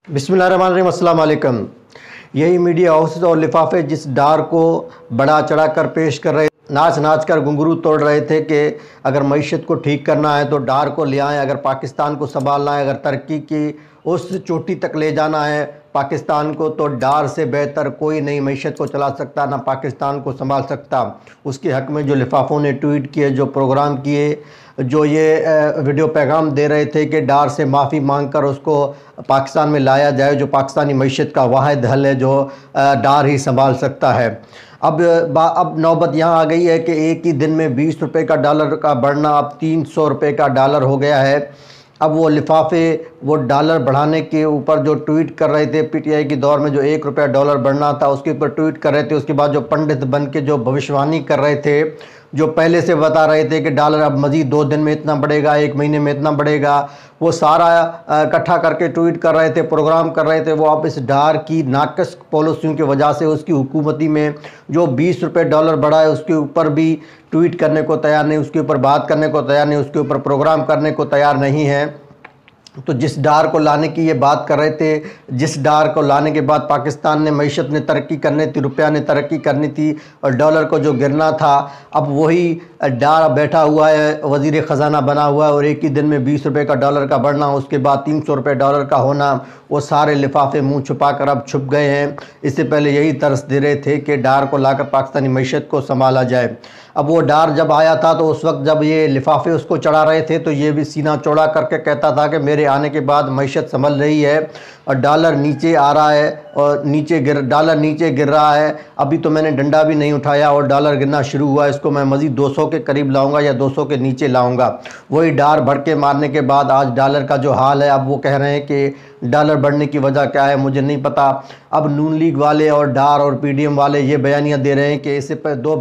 बिस्मिल्लाहिर्रहमानिर्रहीम, अस्सलाम वालेकुम। यही मीडिया हाउसेस और लिफाफे जिस डार को बढ़ा चढ़ा कर पेश कर रहे, नाच कर घुंघरू तोड़ रहे थे कि अगर मईशत को ठीक करना है तो डार को ले आएँ, अगर पाकिस्तान को संभालना है, अगर तरक्की की उस चोटी तक ले जाना है पाकिस्तान को, तो डार से बेहतर कोई नहीं मईशत को चला सकता, ना पाकिस्तान को संभाल सकता। उसके हक़ में जो लिफाफों ने ट्वीट किए, जो प्रोग्राम किए, जो ये वीडियो पैगाम दे रहे थे कि डार से माफ़ी मांग कर उसको पाकिस्तान में लाया जाए, जो पाकिस्तानी मईशत का वाहिद हल है जो डार ही संभाल सकता है। अब नौबत यहाँ आ गई है कि एक ही दिन में 20 रुपये का डॉलर का बढ़ना अब 300 रुपये का डॉलर हो गया है। अब वो लिफाफे वो डॉलर बढ़ाने के ऊपर जो ट्वीट कर रहे थे, पीटीआई के दौर में जो 1 रुपया डॉलर बढ़ना था उसके ऊपर ट्वीट कर रहे थे। उसके बाद जो पंडित बन के जो भविष्यवाणी कर रहे थे, जो पहले से बता रहे थे कि डॉलर अब मज़ीद 2 दिन में इतना बढ़ेगा, 1 महीने में इतना बढ़ेगा, वो सारा इकट्ठा करके ट्वीट कर रहे थे, प्रोग्राम कर रहे थे। वो अब इस डार की नाकस पॉलिसियों की वजह से उसकी हुकूमती में जो 20 रुपये डॉलर बढ़ा है उसके ऊपर भी ट्वीट करने को तैयार नहीं, उसके ऊपर बात करने को तैयार नहीं, उसके ऊपर प्रोग्राम करने को तैयार नहीं है। तो जिस डार को लाने की ये बात कर रहे थे, जिस डार को लाने के बाद पाकिस्तान ने मईशत ने तरक्की करनी थी, रुपया ने तरक्की करनी थी और डॉलर को जो गिरना था, अब वही डार बैठा हुआ है, वज़ीर ख़जाना बना हुआ है। और एक ही दिन में 20 रुपये का डॉलर का बढ़ना, उसके बाद 300 रुपये डॉलर का होना, वो सारे लिफाफे मुँह छुपा कर अब छुप गए हैं। इससे पहले यही तरस दे रहे थे कि डार को लाकर पाकिस्तानी मईशत को संभाला जाए। अब वो डार जब आया था तो उस वक्त जब ये लिफाफे उसको चढ़ा रहे थे तो ये भी सीना चौड़ा करके कहता था कि मेरे आने के बाद मईशत संभल रही है और डॉलर नीचे आ रहा है और डॉलर नीचे गिर रहा है। अभी तो मैंने डंडा भी नहीं उठाया और डॉलर गिरना शुरू हुआ, इसको मैं मज़ीद 200 के करीब लाऊंगा या 200 के नीचे लाऊंगा। वही डार भड़के मारने के बाद आज डॉलर का जो हाल है, अब वो कह रहे हैं कि डॉलर बढ़ने की वजह क्या है मुझे नहीं पता। अब नून लीग वाले और डार और पीडीएम वाले ये बयानियाँ दे रहे हैं कि इससे पहले दो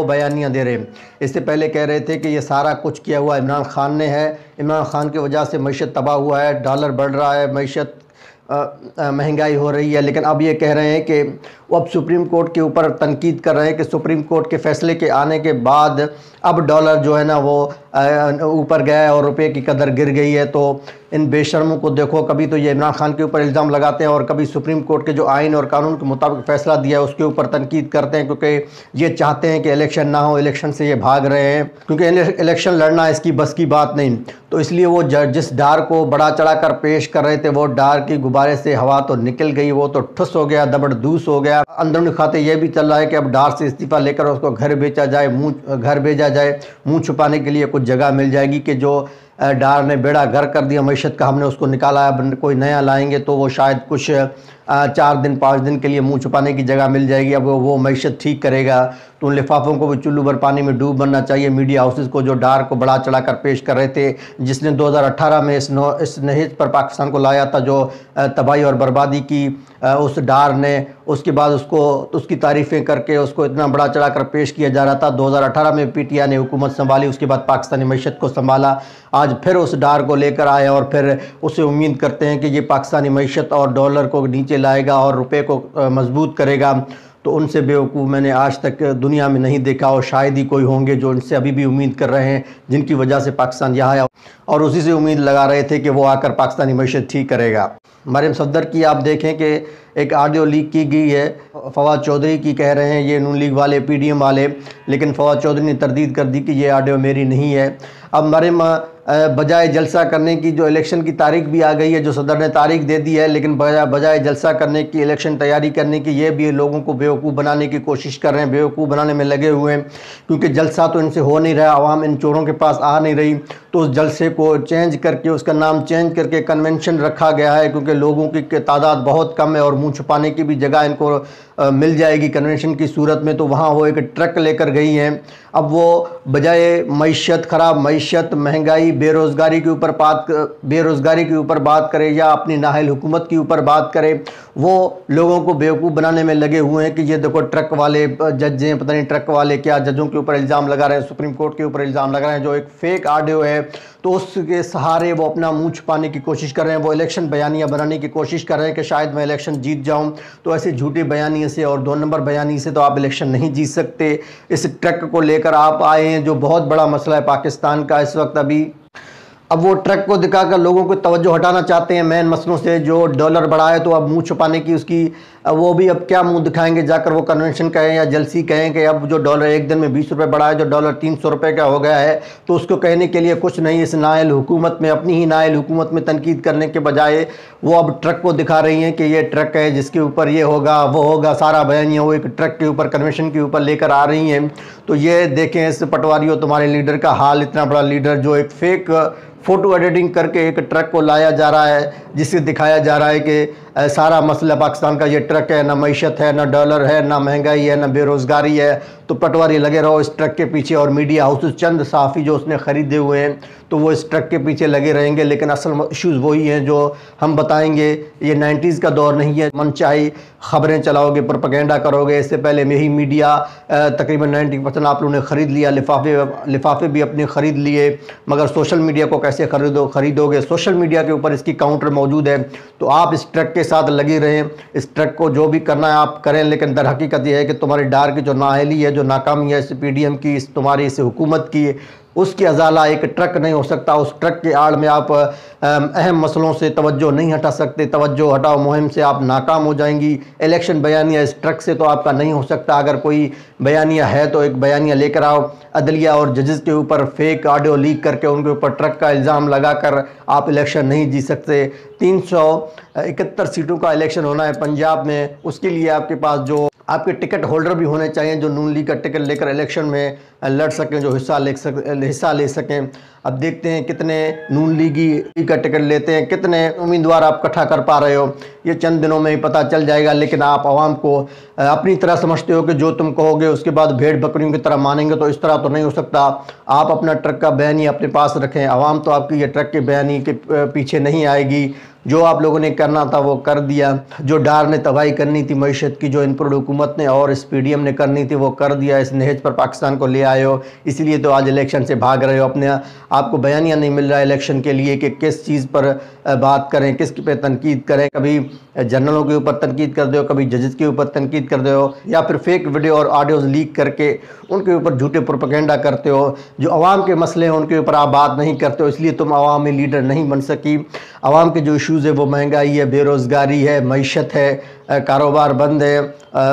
बयानियाँ दे रहे हैं। इससे पहले कह रहे थे कि ये सारा कुछ किया हुआ इमरान खान ने है, इमरान खान की वजह से मईशत तबाह हुआ है, डॉलर बढ़ रहा है, मईशत महंगाई हो रही है। लेकिन अब ये कह रहे हैं कि वो अब सुप्रीम कोर्ट के ऊपर तनकीद कर रहे हैं कि सुप्रीम कोर्ट के फैसले के आने के बाद अब डॉलर जो है ना वो ऊपर गया है और रुपए की कदर गिर गई है। तो इन बेशर्मों को देखो, कभी तो ये इमरान खान के ऊपर इल्ज़ाम लगाते हैं और कभी सुप्रीम कोर्ट के जो आइन और कानून के मुताबिक फ़ैसला दिया है उसके ऊपर तनकीद करते हैं, क्योंकि ये चाहते हैं कि इलेक्शन ना हो, इलेक्शन से ये भाग रहे हैं, क्योंकि इलेक्शन लड़ना इसकी बस की बात नहीं। तो इसलिए वो जिस डार को बढ़ा चढ़ा कर पेश कर रहे थे, वो डार की गुब्बारे से हवा तो निकल गई, वो तो ठुस हो गया, दबड़दूस हो गया। अंदरूनी खाते ये भी चल रहा है कि अब डार से इस्तीफ़ा लेकर उसको घर भेजा जाए, मुँह छुपाने के लिए कुछ जगह मिल जाएगी कि जो डार ने बेड़ा घर कर दिया मईशत का, हमने उसको निकाला, अब कोई नया लाएंगे तो वो शायद कुछ 4 दिन 5 दिन के लिए मुंह छुपाने की जगह मिल जाएगी। अब वो मईशत ठीक करेगा। तो उन लिफाफों को भी चुल्लू भर पानी में डूब बनना चाहिए। मीडिया हाउसेस को जो डार को बढ़ा चढ़ा कर पेश कर रहे थे, जिसने 2018 में इस नहेज पर पाकिस्तान को लाया था, जो तबाही और बर्बादी की उस डार ने, उसके बाद उसकी तारीफ़ें करके उसको इतना बढ़ा चढ़ा कर पेश किया जा रहा था। 2018 में पीटीआई ने हुकूमत संभाली, उसके बाद पाकिस्तानी मईशत को संभाला, आज फिर उस डार को लेकर आए और फिर उससे उम्मीद करते हैं कि ये पाकिस्तानी मईशत और डॉलर को नीचे लाएगा और रुपए को मजबूत करेगा। तो उनसे बेवकूफ़ मैंने आज तक दुनिया में नहीं देखा और शायद ही कोई होंगे जो इनसे अभी भी उम्मीद कर रहे हैं, जिनकी वजह से पाकिस्तान यहाँ आया और उसी से उम्मीद लगा रहे थे कि वो आकर पाकिस्तानी मईशत ठीक करेगा। मरियम सफदर की आप देखें कि एक ऑडियो लीक की गई है, फवाद चौधरी की कह रहे हैं ये नून लीग वाले, पीडीएम वाले, लेकिन फवाद चौधरी ने तरदीद कर दी कि ये ऑडियो मेरी नहीं है। अब मरियम बजाय जलसा करने की, जो इलेक्शन की तारीख भी आ गई है, जो सदर ने तारीख दे दी है, लेकिन बजाय जलसा करने की, इलेक्शन तैयारी करने की, ये भी लोगों को बेवकूफ़ बनाने की कोशिश कर रहे हैं, बेवकूफ़ बनाने में लगे हुए हैं। क्योंकि जलसा तो इनसे हो नहीं रहा, आवाम इन चोरों के पास आ नहीं रही, तो उस जलसे को चेंज करके, उसका नाम चेंज करके कन्वेंशन रखा गया है, क्योंकि लोगों की तादाद बहुत कम है और मुँह छुपाने की भी जगह इनको मिल जाएगी कन्वेंशन की सूरत में। तो वहाँ वो एक ट्रक लेकर गई हैं। अब वो बजाय मईशत, ख़राब मईशत, महंगाई, बेरोज़गारी के ऊपर बात करे या अपनी नाहल हुकूमत के ऊपर बात करे, वो लोगों को बेवकूफ़ बनाने में लगे हुए हैं कि ये देखो ट्रक वाले जज हैं, पता नहीं ट्रक वाले क्या जजों के ऊपर इल्ज़ाम लगा रहे हैं, सुप्रीम कोर्ट के ऊपर इल्ज़ाम लगा रहे हैं, जो एक फ़ेक ऑडियो है। तो उसके सहारे वो अपना मुंह छुपाने की कोशिश कर रहे हैं, वो इलेक्शन बयानियाँ बनाने की कोशिश कर रहे हैं कि शायद मैं इलेक्शन जीत जाऊं। तो ऐसे झूठे बयानिए से और 2 नंबर बयानी से तो आप इलेक्शन नहीं जीत सकते। इस ट्रक को लेकर आप आए हैं, जो बहुत बड़ा मसला है पाकिस्तान का इस वक्त। अभी अब वो ट्रक को दिखाकर लोगों को तवज्जो हटाना चाहते हैं मेन मसलों से। जो डॉलर बढ़ा है तो अब मुंह छुपाने की उसकी वो भी अब क्या मुंह दिखाएंगे, जाकर वो कन्वेंशन कहें या जलसी कहें कि अब जो डॉलर एक दिन में 20 रुपये बढ़ा है, जो डॉलर 300 रुपये का हो गया है, तो उसको कहने के लिए कुछ नहीं। इस नायल हुकूमत में, अपनी ही नायल हुकूमत में तनकीद करने के बजाय वो अब ट्रक को दिखा रही हैं कि ये ट्रक है जिसके ऊपर ये होगा वो होगा, सारा बयानिया वो एक ट्रक के ऊपर कन्वेंशन के ऊपर लेकर आ रही हैं। तो ये देखें इस पटवारियों तुम्हारे लीडर का हाल, इतना बड़ा लीडर जो एक फेक फ़ोटो एडिटिंग करके एक ट्रक को लाया जा रहा है, जिससे दिखाया जा रहा है कि सारा मसला पाकिस्तान का ये ट्रक है, ना मईशत है, ना डॉलर है, ना महंगाई है, ना बेरोज़गारी है। तो पटवारी लगे रहो इस ट्रक के पीछे, और मीडिया हाउसेस चंद सहाफ़ी जो उसने ख़रीदे हुए हैं तो वो इस ट्रक के पीछे लगे रहेंगे। लेकिन असल इश्यूज़ वही हैं जो हम बताएंगे। ये 90s का दौर नहीं है, मनचाही ख़बरें चलाओगे, प्रोपेगेंडा करोगे। इससे पहले में ही मीडिया तकरीबन 90% आप लोगों ने ख़रीद लिया, लिफाफे भी अपने ख़रीद लिए। मगर सोशल मीडिया को कैसे खरीदोगे? सोशल मीडिया के ऊपर इसकी काउंटर मौजूद है। तो आप इस ट्रक के साथ लगे रहें, इस ट्रक को जो भी करना है आप करें। लेकिन दर हकीकत यह है कि तुम्हारी डार की जो नाअहली है, जो नाकामी है इस PDM की, इस तुम्हारी इस हुकूमत की, उसकी अजाला एक ट्रक नहीं हो सकता। उस ट्रक के आड़ में आप अहम मसलों से तवज्जो नहीं हटा सकते। तवज्जो हटाओ मुहिम से आप नाकाम हो जाएंगी। इलेक्शन बयानिया इस ट्रक से तो आपका नहीं हो सकता। अगर कोई बयानिया है तो एक बयानिया लेकर आओ। अदलिया और जजेस के ऊपर फेक ऑडियो लीक करके उनके ऊपर ट्रक का इल्ज़ाम लगाकर आप इलेक्शन नहीं जीत सकते। 371 सीटों का इलेक्शन होना है पंजाब में, उसके लिए आपके पास जो आपके टिकट होल्डर भी होने चाहिए जो नून लीग का टिकट लेकर इलेक्शन में लड़ सकें, जो हिस्सा ले सकें। अब देखते हैं कितने नून लीगी का टिकट लेते हैं, कितने उम्मीदवार आप इकट्ठा कर पा रहे हो, ये चंद दिनों में ही पता चल जाएगा। लेकिन आप आवाम को अपनी तरह समझते हो कि जो तुम कहोगे उसके बाद भेड़ बकरियों की तरह मानेंगे, तो इस तरह तो नहीं हो सकता। आप अपना ट्रक का बयानी अपने पास रखें। आवाम तो आपकी ये ट्रक के बयानी के पीछे नहीं आएगी। जो आप लोगों ने करना था वो कर दिया। जो डार ने तबाही करनी थी मईशत की, जो इन पर हुकूमत ने और इस PDM ने करनी थी वो कर दिया। इस नहज पर पाकिस्तान को ले आए हो, इसलिए तो आज इलेक्शन से भाग रहे हो। अपने आपको बयानिया नहीं मिल रहा है इलेक्शन के लिए कि किस चीज़ पर बात करें, किस पे तनकीद करें। कभी जनरलों के ऊपर तनकीद कर दो, कभी जजेस के ऊपर तनकीद कर दो, या फिर फेक वीडियो और ऑडियोज़ लीक करके उनके ऊपर झूठे प्रोपेगेंडा करते हो। जो आवाम के मसले हैं उनके ऊपर आप बात नहीं करते हो, इसलिए तुम अवामी लीडर नहीं बन सकी। आवाम के जो इशूज़ है वो महंगाई है, बेरोज़गारी है, मईशत है, कारोबार बंद है,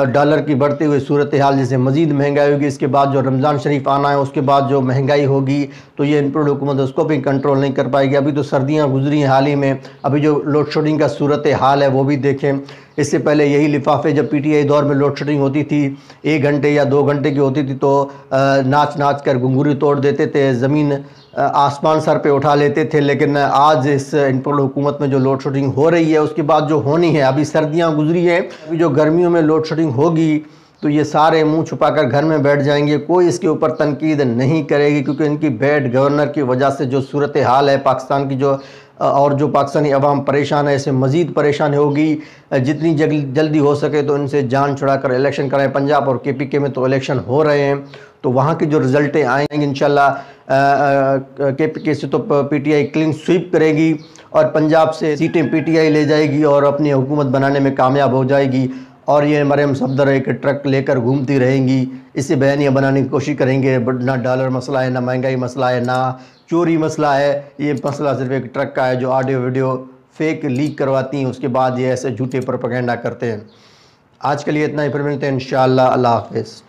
डॉलर की बढ़ती हुई सूरत हाल, जैसे मज़ीद महंगाई होगी, इसके बाद जो रमज़ान शरीफ आना है उसके बाद जो महंगाई होगी तो ये इनपुट हुकूमत उसको भी कंट्रोल नहीं कर पाएगी। अभी तो सर्दियाँ गुजरी हैं हाल ही में, अभी जो लोड शेडिंग का सूरत हाल है वो भी देखें। इससे पहले यही लिफाफे जब PTI दौर में लोड शेडिंग होती थी 1 घंटे या 2 घंटे की होती थी तो नाच कर घुंघरू तोड़ देते थे, ज़मीन आसमान सर पे उठा लेते थे। लेकिन आज इस इनपुट हुकूमत में जो लोड शेडिंग हो रही है उसके बाद जो होनी है, अभी सर्दियां गुजरी हैं, अभी जो गर्मियों में लोड शेडिंग होगी तो ये सारे मुंह छुपाकर घर में बैठ जाएंगे। कोई इसके ऊपर तनकीद नहीं करेगी, क्योंकि इनकी बैड गवर्नर की वजह से जो सूरत हाल है पाकिस्तान की, जो और जो पाकिस्तानी अवाम परेशान है, इससे मज़ीद परेशान होगी। जितनी जल्दी हो सके तो इनसे जान छुड़ा कर इलेक्शन कराएं। पंजाब और KPK में तो इलेक्शन हो रहे हैं, तो वहाँ की जो रिज़ल्टें आएंगे इंशाल्लाह KPK से तो PTI क्लीन स्वीप करेगी और पंजाब से सीटें PTI ले जाएगी और अपनी हुकूमत बनाने में कामयाब हो जाएगी। और ये मरियम सफदर एक ट्रक लेकर घूमती रहेंगी, इससे बयानियाँ बनाने की कोशिश करेंगे। बट ना डॉलर मसला है, ना महंगाई मसला है, ना चोरी मसला है, ये मसला सिर्फ एक ट्रक का है जो ऑडियो वीडियो फेक लीक करवाती हैं, उसके बाद ये ऐसे झूठे प्रोपेगेंडा करते हैं। आज के लिए इतना ही, फिर मिलते हैं इंशाअल्लाह। अल्लाह हाफ़िज़।